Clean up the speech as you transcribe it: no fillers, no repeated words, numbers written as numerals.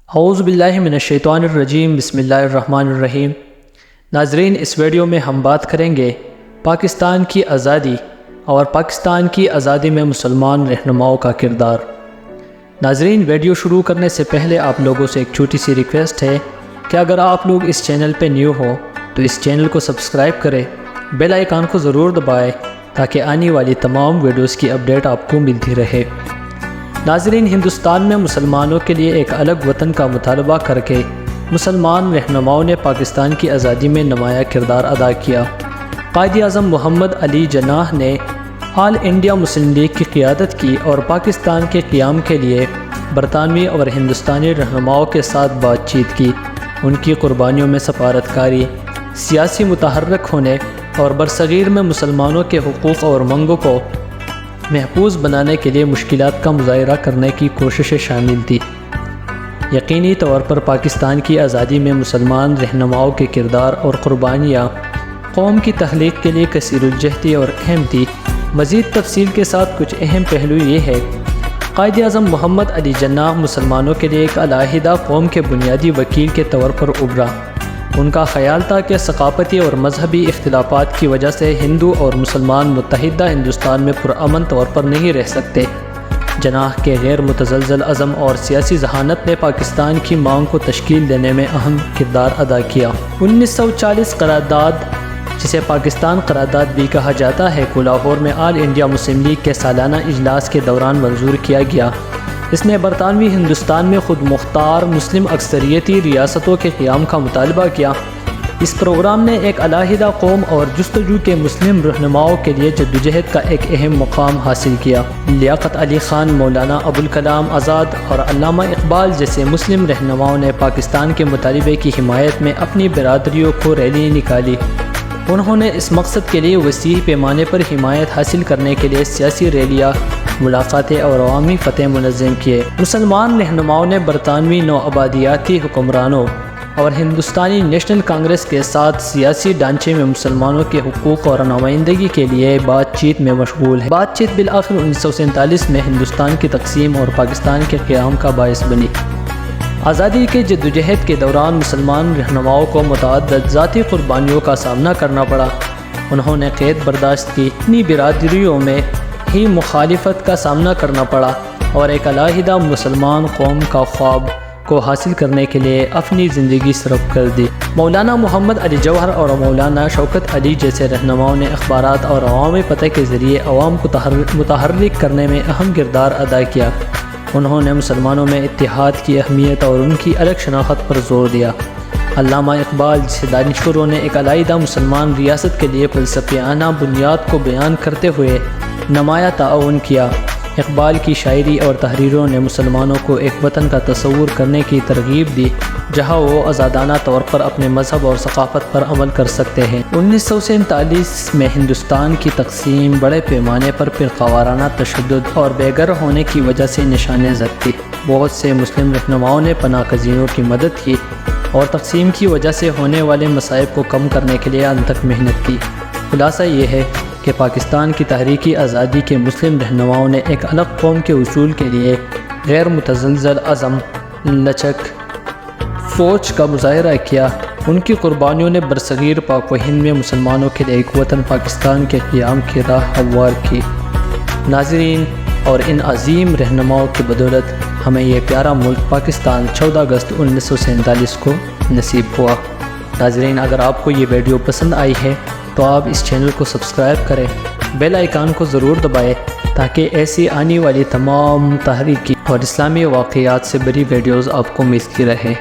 اعوذ باللہ من الشیطان الرجیم، بسم اللہ الرحمن الرحیم۔ ناظرین، اس ویڈیو میں ہم بات کریں گے پاکستان کی آزادی اور پاکستان کی آزادی میں مسلمان رہنماؤں کا کردار۔ ناظرین، ویڈیو شروع کرنے سے پہلے آپ لوگوں سے ایک چھوٹی سی ریکویسٹ ہے کہ اگر آپ لوگ اس چینل پہ نیو ہو تو اس چینل کو سبسکرائب کریں، بیل آئیکن کو ضرور دبائیں تاکہ آنے والی تمام ویڈیوز کی اپڈیٹ آپ کو ملتی رہے۔ ناظرین، ہندوستان میں مسلمانوں کے لیے ایک الگ وطن کا مطالبہ کر کے مسلمان رہنماؤں نے پاکستان کی آزادی میں نمایاں کردار ادا کیا۔ قائد اعظم محمد علی جناح نے آل انڈیا مسلم لیگ کی قیادت کی اور پاکستان کے قیام کے لیے برطانوی اور ہندوستانی رہنماؤں کے ساتھ بات چیت کی۔ ان کی قربانیوں میں سفارتکاری، سیاسی متحرک ہونے اور برصغیر میں مسلمانوں کے حقوق اور منگوں کو محفوظ بنانے کے لیے مشکلات کا مظاہرہ کرنے کی کوششیں شامل تھی۔ یقینی طور پر پاکستان کی آزادی میں مسلمان رہنماؤں کے کردار اور قربانیاں قوم کی تخلیق کے لیے کثیر الجہتی اور اہم تھی۔ مزید تفصیل کے ساتھ کچھ اہم پہلو یہ ہے: قائد اعظم محمد علی جناح مسلمانوں کے لیے ایک علیحدہ قوم کے بنیادی وکیل کے طور پر ابھرا۔ ان کا خیال تھا کہ ثقافتی اور مذہبی اختلافات کی وجہ سے ہندو اور مسلمان متحدہ ہندوستان میں پرامن طور پر نہیں رہ سکتے۔ جناح کے غیر متزلزل عزم اور سیاسی ذہانت نے پاکستان کی مانگ کو تشکیل دینے میں اہم کردار ادا کیا۔ 1940 قرارداد، جسے پاکستان قرارداد بھی کہا جاتا ہے، کو لاہور میں آل انڈیا مسلم لیگ کے سالانہ اجلاس کے دوران منظور کیا گیا۔ اس نے برطانوی ہندوستان میں خود مختار مسلم اکثریتی ریاستوں کے قیام کا مطالبہ کیا۔ اس پروگرام نے ایک علیحدہ قوم اور جستجو کے مسلم رہنماؤں کے لیے جدوجہد کا ایک اہم مقام حاصل کیا۔ لیاقت علی خان، مولانا ابوالکلام آزاد اور علامہ اقبال جیسے مسلم رہنماؤں نے پاکستان کے مطالبے کی حمایت میں اپنی برادریوں کو ریلی نکالی۔ انہوں نے اس مقصد کے لیے وسیع پیمانے پر حمایت حاصل کرنے کے لیے سیاسی ریلیاں، ملاقاتیں اور عوامی فتح منظم کیے۔ مسلمان رہنماؤں نے برطانوی نوآبادیاتی حکمرانوں اور ہندوستانی نیشنل کانگریس کے ساتھ سیاسی ڈھانچے میں مسلمانوں کے حقوق اور نمائندگی کے لیے بات چیت میں مشغول ہیں۔ بات چیت بالآخر 1947 میں ہندوستان کی تقسیم اور پاکستان کے قیام کا باعث بنی۔ آزادی کے جدوجہد کے دوران مسلمان رہنماؤں کو متعدد ذاتی قربانیوں کا سامنا کرنا پڑا۔ انہوں نے قید برداشت کی، اپنی برادریوں میں ہی مخالفت کا سامنا کرنا پڑا اور ایک علیحدہ مسلمان قوم کا خواب کو حاصل کرنے کے لیے اپنی زندگی صرف کر دی۔ مولانا محمد علی جوہر اور مولانا شوکت علی جیسے رہنماؤں نے اخبارات اور عوامی فتح کے ذریعے عوام کو متحرک کرنے میں اہم کردار ادا کیا۔ انہوں نے مسلمانوں میں اتحاد کی اہمیت اور ان کی الگ شناخت پر زور دیا۔ علامہ اقبال جیسے دانشوروں نے ایک علیحدہ مسلمان ریاست کے لیے فلسفیانہ بنیاد کو بیان کرتے ہوئے نمایاں تعاون کیا۔ اقبال کی شاعری اور تحریروں نے مسلمانوں کو ایک وطن کا تصور کرنے کی ترغیب دی جہاں وہ آزادانہ طور پر اپنے مذہب اور ثقافت پر عمل کر سکتے ہیں۔ 1947 میں ہندوستان کی تقسیم بڑے پیمانے پر فرقہ وارانہ تشدد اور بے گھر ہونے کی وجہ سے نشان زد تھی۔ بہت سے مسلم رہنماؤں نے پناہ گزینوں کی مدد کی اور تقسیم کی وجہ سے ہونے والے مصائب کو کم کرنے کے لیے انتھک محنت کی۔ خلاصہ یہ ہے کہ پاکستان کی تحریکی آزادی کے مسلم رہنماؤں نے ایک الگ قوم کے حصول کے لیے غیر متزلزل عزم، لچک، سوچ کا مظاہرہ کیا۔ ان کی قربانیوں نے برصغیر پاک و ہند میں مسلمانوں کے لیے ایک وطن پاکستان کے قیام کی راہ ہموار کی۔ ناظرین، اور ان عظیم رہنماؤں کی بدولت ہمیں یہ پیارا ملک پاکستان 14 اگست 1947 کو نصیب ہوا۔ ناظرین، اگر آپ کو یہ ویڈیو پسند آئی ہے تو آپ اس چینل کو سبسکرائب کریں، بیل آئیکن کو ضرور دبائیں تاکہ ایسی آنے والی تمام تحریکی اور اسلامی واقعات سے بڑی ویڈیوز آپ کو ملتی رہے۔